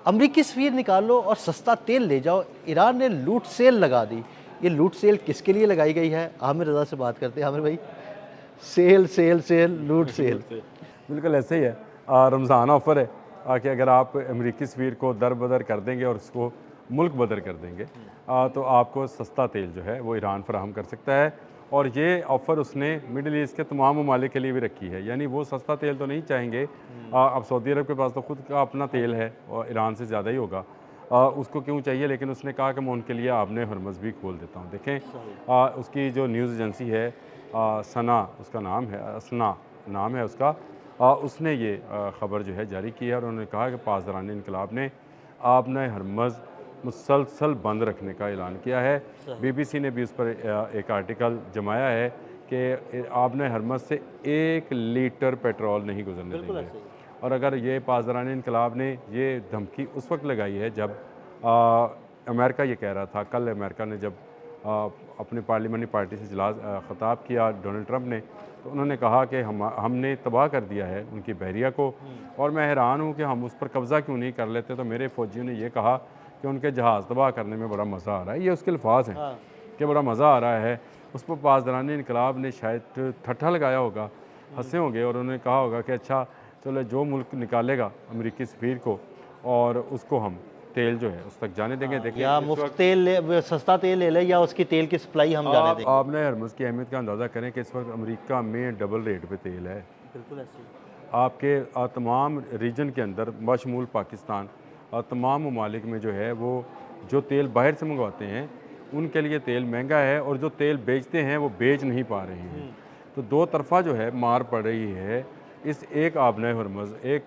अमरीकी सफ़ीर निकालो और सस्ता तेल ले जाओ, ईरान ने लूट सेल लगा दी। ये लूट सेल किसके लिए लगाई गई है? आमिर रज़ा से बात करते हैं। आमिर भाई, सेल सेल सेल लूट सेल। लूट से बिल्कुल ऐसे ही है। रमज़ान ऑफ़र है कि अगर आप अमरीकी सफ़ीर को दर बदर कर देंगे और उसको मुल्क बदर कर देंगे तो आपको सस्ता तेल जो है वो ईरान फराहम कर सकता है। और ये ऑफ़र उसने मिडल ईस्ट के तमाम ममालिक के लिए भी रखी है, यानी वो सस्ता तेल तो नहीं चाहेंगे। अब सऊदी अरब के पास तो खुद का अपना तेल है और ईरान से ज़्यादा ही होगा, उसको क्यों चाहिए, लेकिन उसने कहा कि मैं उनके लिए आपने हरमज़ भी खोल देता हूँ। देखें उसकी जो न्यूज़ एजेंसी है सना उसका नाम है, असना नाम है उसका, उसने ये ख़बर जो है जारी की है और उन्होंने कहा कि पासदारान इनकलाब ने आपने हरमज़ मुसलसल बंद रखने का ऐलान किया है। बीबीसी ने भी उस पर एक आर्टिकल जमाया है कि आपने हरमज़ से 1 लीटर पेट्रोल नहीं गुजरने बिल्कुल देंगे। ऐसे ही। और अगर ये पासदारान इनकलाब ने ये धमकी उस वक्त लगाई है जब अमेरिका ये कह रहा था, कल अमेरिका ने जब अपनी पार्लियामेंट्री पार्टी से इजलास ख़िताब किया डोनाल्ड ट्रंप ने, तो उन्होंने कहा कि हमने तबाह कर दिया है उनकी बहरिया को और मैं हैरान हूँ कि हम उस पर कब्ज़ा क्यों नहीं कर लेते। तो मेरे फ़ौजियों ने ये कहा कि उनके जहाज़ तबाह करने में बड़ा मज़ा आ रहा है। ये उसके अल्फाज हैं हाँ। कि बड़ा मज़ा आ रहा है। उस पर पासदारान इनकलाब ने शायद ठट्ठा लगाया होगा, हंसे होंगे और उन्होंने कहा होगा कि अच्छा चलो जो मुल्क निकालेगा अमरीकी सफ़ीर को और उसको हम तेल जो है उस तक जाने देंगे। हाँ, देखें या इस मुफ्त वक्त तेल ले, सस्ता तेल ले ले, या उसकी तेल की सप्लाई हम जाने देंगे। आपने हरमुज़ की अहमियत का अंदाज़ा करें कि इस वक्त अमेरिका में डबल रेट पे तेल है। बिल्कुल ऐसे ही। आपके तमाम रीजन के अंदर बशमूल पाकिस्तान तमाम ममालिक में जो है वो जो तेल बाहर से मंगवाते हैं उनके लिए तेल महंगा है और जो तेल बेचते हैं वो बेच नहीं पा रहे हैं। तो दो तरफ़ा जो है मार पड़ रही है इस एक आबना हरमुज़, एक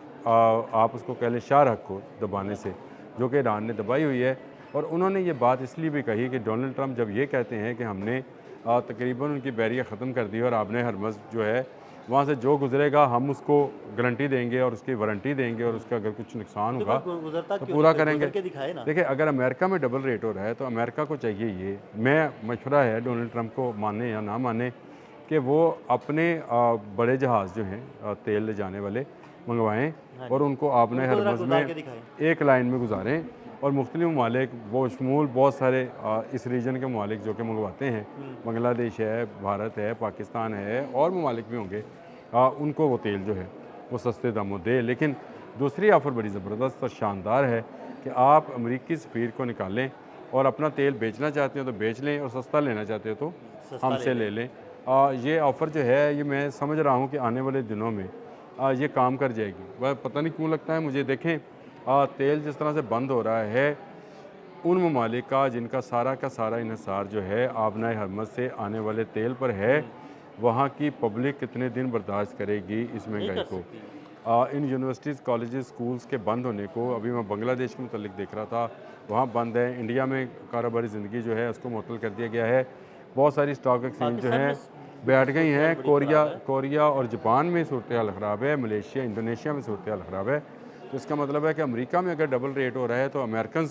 आप उसको कह लें शाहरख को दबाने से, जो कि ईरान ने दबाई हुई है। और उन्होंने ये बात इसलिए भी कही कि डोनाल्ड ट्रंप जब ये कहते हैं कि हमने तकरीबन उनकी बैरिया ख़त्म कर दी और आबना हरमुज़ जो है वहाँ से जो गुजरेगा हम उसको गारंटी देंगे और उसकी वारंटी देंगे और उसका अगर कुछ नुकसान तो होगा गुजरता तो क्यों पूरा नहीं, कोई करेंगे। गुजर के दिखाए ना। देखिए अगर अमेरिका में डबल रेट हो रहा है तो अमेरिका को चाहिए ये, मैं मशवरा है डोनाल्ड ट्रंप को माने या ना माने, कि वो अपने बड़े जहाज़ जो हैं तेल ले जाने वाले मंगवाएं हाँ और जी, उनको आपने उनको ज़रा हरमज़ गुजार में के दिखाएं। एक लाइन में गुजारें और मुख्तलिफ ममालिक वो शमूल बहुत सारे इस रीजन के ममालिक जो कि मंगवाते हैं, बांग्लादेश है, भारत है, पाकिस्तान है और ममालिक भी होंगे, उनको वो तेल जो है वो सस्ते दामों दे। लेकिन दूसरी ऑफ़र बड़ी ज़बरदस्त और शानदार है कि आप अमरीकी सफ़ीर को निकालें और अपना तेल बेचना चाहते हो तो बेच लें और सस्ता लेना चाहते हो तो सस्ता ले हमसे लें। ले लें। ये ऑफ़र जो है ये मैं समझ रहा हूँ कि आने वाले दिनों में ये काम कर जाएगी। वह पता नहीं क्यों लगता है मुझे। देखें तेल जिस तरह से बंद हो रहा है उन ममालिक का जिनका सारा का सारा इन्हिसार जो है आबनाए हरमज़ से आने वाले तेल पर है, वहाँ की पब्लिक कितने दिन बर्दाश्त करेगी इस नहीं महंगाई कर को। सकती। इन यूनिवर्सिटीज़, कॉलेजेस, स्कूल्स के बंद होने को अभी मैं बांग्लादेश के मुतल्लिक देख रहा था, वहाँ बंद है। इंडिया में कारोबारी ज़िंदगी जो है उसको मुअत्तल कर दिया गया है। बहुत सारी स्टॉक एक्सचेंज जो पाकिस्तान में हैं भी बैठ गई सूरत हाल हैं। बड़ी कोरिया ख़राब है। कोरिया और जापान में सूरत हाल ख़राब है, मलेशिया, इंडोनेशिया में सूरत हाल ख़राब है। तो इसका मतलब है कि अमेरिका में अगर डबल रेट हो रहा है तो अमेरिकन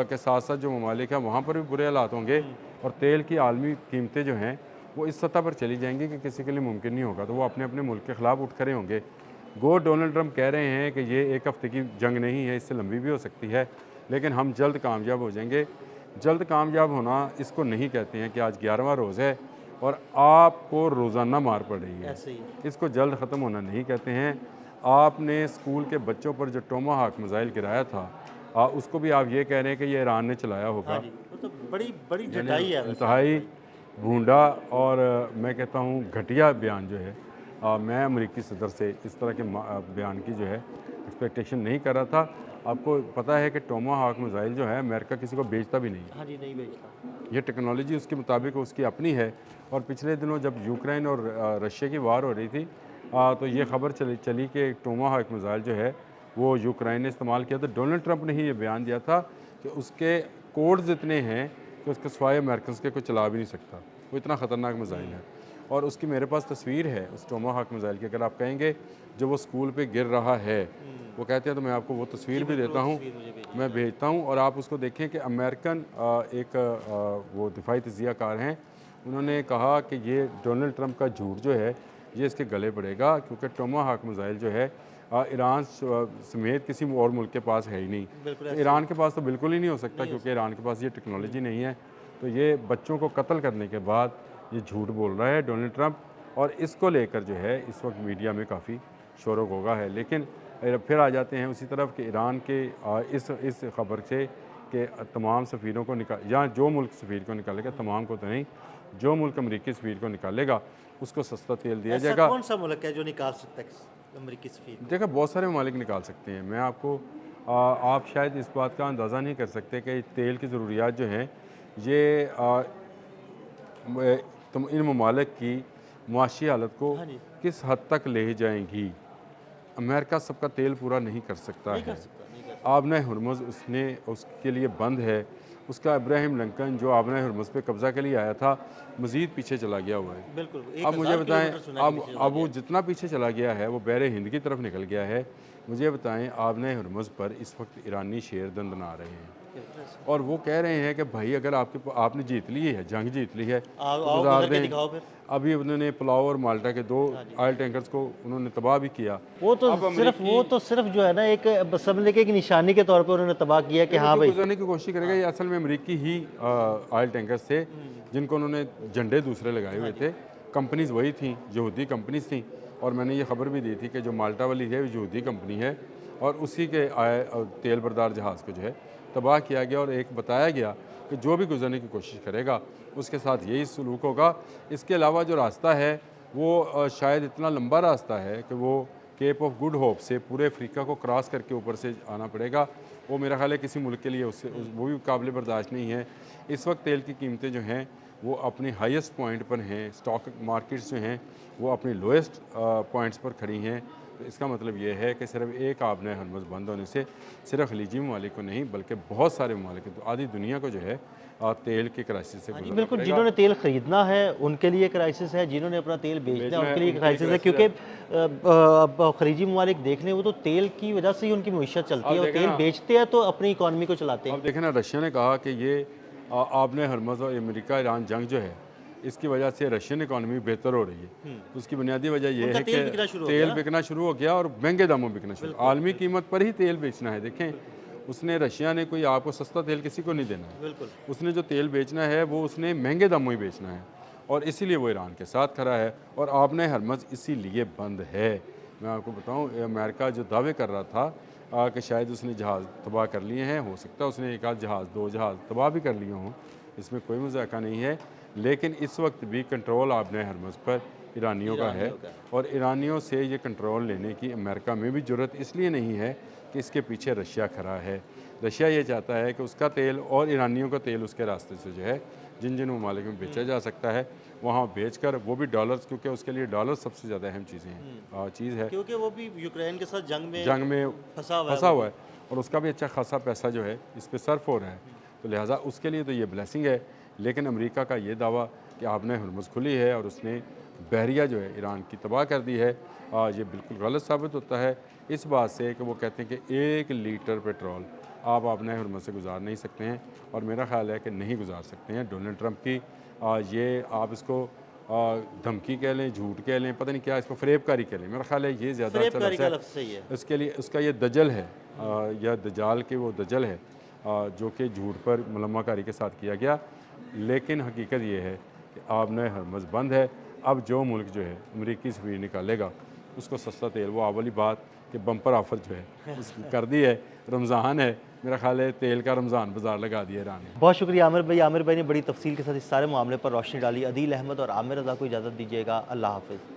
के साथ साथ जो ममालिक हैं वहाँ पर भी बुरे हालात होंगे और तेल की आलमी कीमतें जो हैं वो इस सतह पर चली जाएंगी कि किसी के लिए मुमकिन नहीं होगा। तो वो अपने अपने मुल्क के ख़िलाफ़ उठ खड़े होंगे। गो डोनाल्ड ट्रंप कह रहे हैं कि ये एक हफ़्ते की जंग नहीं है, इससे लंबी भी हो सकती है, लेकिन हम जल्द कामयाब हो जाएंगे। जल्द कामयाब होना इसको नहीं कहते हैं कि आज 11वां रोज़ है और आपको रोज़ाना मार पड़ रही है, ऐसे ही। इसको जल्द ख़त्म होना नहीं कहते हैं। आपने स्कूल के बच्चों पर जो टोमाहाक मिसाइल गिराया था उसको भी आप ये कह रहे हैं कि ये ईरान ने चलाया हाँ होगा। जी, वो तो बड़ी बड़ी यानी जटाई है वैसे आमिर इंतहाई भाई। भूंडा और मैं कहता हूँ घटिया बयान जो है, मैं अमरीकी सदर से इस तरह के बयान की जो है एक्सपेक्टेशन नहीं कर रहा था। आपको पता है कि टोमाहाक मिसाइल जो है अमेरिका किसी को बेचता भी नहीं है। हाँ जी, नहीं बेचता। ये टेक्नोलॉजी उसके मुताबिक उसकी अपनी है। और पिछले दिनों जब यूक्रेन और रशिया की वार हो रही थी तो ये खबर चली कि टोमाहाक मिसाइल जो है वो यूक्रेन ने इस्तेमाल किया। तो डोनाल्ड ट्रंप ने ही ये बयान दिया था कि उसके कोड्स इतने हैं कि उसके सिवाय अमेरिकन के कोई चला भी नहीं सकता, वो इतना ख़तरनाक मिसाइल है। और उसकी मेरे पास तस्वीर है उस टोमाहाक मिसाइल की। अगर आप कहेंगे जो वो स्कूल पे गिर रहा है, वो कहते हैं तो मैं आपको वो तस्वीर जी भी बिल्कुल, वो देता हूँ, तस्वीर मुझे मैं भेजिएगा। भेजता हूँ और आप उसको देखें कि अमेरिकन एक वो दिफाई तजियाकार हैं, उन्होंने कहा कि ये डोनाल्ड ट्रंप का झूठ जो है ये इसके गले पड़ेगा क्योंकि टोमाहाक मिसाइल जो है ईरान समेत किसी और मुल्क के पास है ही नहीं। बिल्कुल तो ईरान के पास तो बिल्कुल ही नहीं हो सकता, क्योंकि ईरान के पास ये टेक्नोलॉजी नहीं है। तो ये बच्चों को कत्ल करने के बाद ये झूठ बोल रहा है डोनाल्ड ट्रंप, और इसको लेकर जो है इस वक्त मीडिया में काफ़ी शोर गोगा है। लेकिन फिर आ जाते हैं उसी तरफ कि ईरान के इस खबर से कि तमाम सफ़ीरों को या जो मुल्क सफ़ीर को निकालेगा, तमाम को तो नहीं, जो मुल्क अमरीकी सफ़ीर को निकालेगा उसको सस्ता तेल दिया ऐसा जाएगा। कौन सा मुल्क है जो निकाल सकता है अमेरिकी सफीर को? देखा, बहुत सारे ममालिक निकाल सकते हैं। मैं आपको आप शायद इस बात का अंदाज़ा नहीं कर सकते कि तेल की ज़रूरियात जो हैं ये तुम इन ममालिक की मुआशी हालत को हाँ जी। किस हद तक ले जाएंगी। अमेरिका सबका तेल पूरा नहीं कर सकता नहीं है। कर सकता, नहीं कर सकता। आबना हरमुज़ उसके लिए बंद है। उसका इब्राहिम लिंकन जो आबना हरमुज़ पे कब्ज़ा के लिए आया था, मज़ीद पीछे चला गया हुआ है। बिल्कुल, अब मुझे 1000 बताएं, किलोमीटर सुना है कि पीछे अब वो जितना पीछे चला गया है वो बहरे हिंद की तरफ निकल गया है। मुझे बताएं, आबना हरमुज़ पर इस वक्त ईरानी शेर दंदना रहे हैं, और वो कह रहे हैं कि भाई अगर आपने जीत ली है, जंग जीत ली है, तो आओ गुजार गुजर के दें। दिखाओ फिर। अभी उन्होंने पुलाव और माल्टा के 2 ऑयल टैंकर्स को उन्होंने तबाह भी किया। वो तो अब सिर्फ जो है ना एक समझ के एक निशानी के तौर पे उन्होंने तबाह किया कि हाँ जो भाई। गुजरने की कोशिश करेगा, ये असल में अमरीकी ही ऑयल टैंकर्स थे जिनको उन्होंने झंडे दूसरे लगाए हुए थे। कंपनीज वही थी, यहूदी कंपनीज थी, और मैंने ये खबर भी दी थी कि जो माल्टा वाली है वो यहूदी कंपनी है, और उसी के तेल बरदार जहाज़ को जो है तबाह किया गया, और एक बताया गया कि जो भी गुजरने की कोशिश करेगा उसके साथ यही सलूक होगा। इसके अलावा जो रास्ता है वो शायद इतना लंबा रास्ता है कि वो केप ऑफ गुड होप से पूरे अफ्रीका को क्रॉस करके ऊपर से आना पड़ेगा। वो मेरा ख्याल है किसी मुल्क के लिए वो भी काबिल बर्दाश्त नहीं है। इस वक्त तेल की कीमतें जो हैं वो अपने हाईएस्ट पॉइंट पर हैं, स्टॉक मार्केट्स जो हैं वो अपने लोएस्ट पॉइंट्स पर खड़ी हैं। तो इसका मतलब ये है कि सिर्फ एक आबना हरमुज़ बंद होने से सिर्फ खलीजी ममालिक को नहीं बल्कि बहुत सारे ममालिक, तो आधी दुनिया को जो है तेल के क्राइसिस से गुजरना बिल्कुल, पड़ेगा। जिन्होंने तेल खरीदना है उनके लिए क्राइसिस है, जिन्होंने अपना तेल बेचना है उनके लिए क्राइसिस है, क्योंकि अब खलीजी ममालिक देख लें वो तो तेल की वजह से ही उनकी मईशत चलती है, और तेल बेचते हैं तो अपनी इकॉनमी को चलाते हैं। अब देखें ना, रशिया ने कहा कि ये आबना हरमुज़ और अमेरिका ईरान जंग जो है इसकी वजह से रशियन इकॉनमी बेहतर हो रही है। तो उसकी बुनियादी वजह यह है कि तेल बिकना शुरू हो गया और महंगे दामों बिकना शुरू, आलमी कीमत पर ही तेल बेचना है। देखें, उसने रशिया ने कोई आपको सस्ता तेल किसी को नहीं देना है। उसने जो तेल बेचना है वो उसने महंगे दामों ही बेचना है, और इसीलिए वो ईरान के साथ खड़ा है। और आबना हरमुज़ इसीलिए बंद है। मैं आपको बताऊं, अमेरिका जो दावे कर रहा था कि शायद उसने जहाज़ तबाह कर लिए हैं, हो सकता है उसने एक आध जहाज़ 2 जहाज़ तबाह भी कर लिए हों, इसमें कोई मजाका नहीं है। लेकिन इस वक्त भी कंट्रोल आबना हरमुज़ पर ईरानियों का है, और ईरानियों से ये कंट्रोल लेने की अमेरिका में भी ज़रूरत इसलिए नहीं है कि इसके पीछे रशिया खड़ा है। रशिया ये चाहता है कि उसका तेल और ईरानियों का तेल उसके रास्ते से जो है जिन जिन ममालिक में बेचा जा सकता है वहाँ बेच कर, वो भी डॉलर्स, क्योंकि उसके लिए डॉलर सबसे ज़्यादा अहम चीज़ है, क्योंकि वो भी यूक्रेन के साथ जंग में फंसा हुआ है, और उसका भी अच्छा खासा पैसा जो है इस पर सर्फ हो रहा है। तो लिहाजा उसके लिए तो ये ब्लेसिंग है। लेकिन अमेरिका का ये दावा कि आबना हरमुज़ खुली है और उसने बहरिया जो है ईरान की तबाह कर दी है, ये बिल्कुल गलत साबित होता है इस बात से कि वो कहते हैं कि 1 लीटर पेट्रोल आप आबना हरमुज़ से गुजार नहीं सकते हैं, और मेरा ख्याल है कि नहीं गुजार सकते हैं। डोनाल्ड ट्रंप की ये आप इसको धमकी कह लें, झूठ कह लें, पता नहीं क्या, इसको फरेबकारी कह लें, मेरा ख्याल है ये ज़्यादा अच्छा है। इसके लिए उसका ये दजल है, या दजाल के वो दजल है जो कि झूठ पर मुलम्माकारी के साथ किया गया। लेकिन हकीकत ये है कि आबना हरमुज़ बंद है। अब जो मुल्क जो है अमरीकी सफ़ीर निकालेगा उसको सस्ता तेल, वो वाली बात कि बम्पर ऑफर जो है उसकी कर दी है। रमज़ान है, मेरा ख्याल है तेल का रमज़ान बाज़ार लगा दिया ईरान ने। बहुत शुक्रिया आमिर भाई। आमिर भाई ने बड़ी तफसील के साथ इस सारे मामले पर रोशनी डाली। अदील अहमद और आमिर रज़ा को इजाज़त दीजिएगा। अल्लाह हाफ़िज़।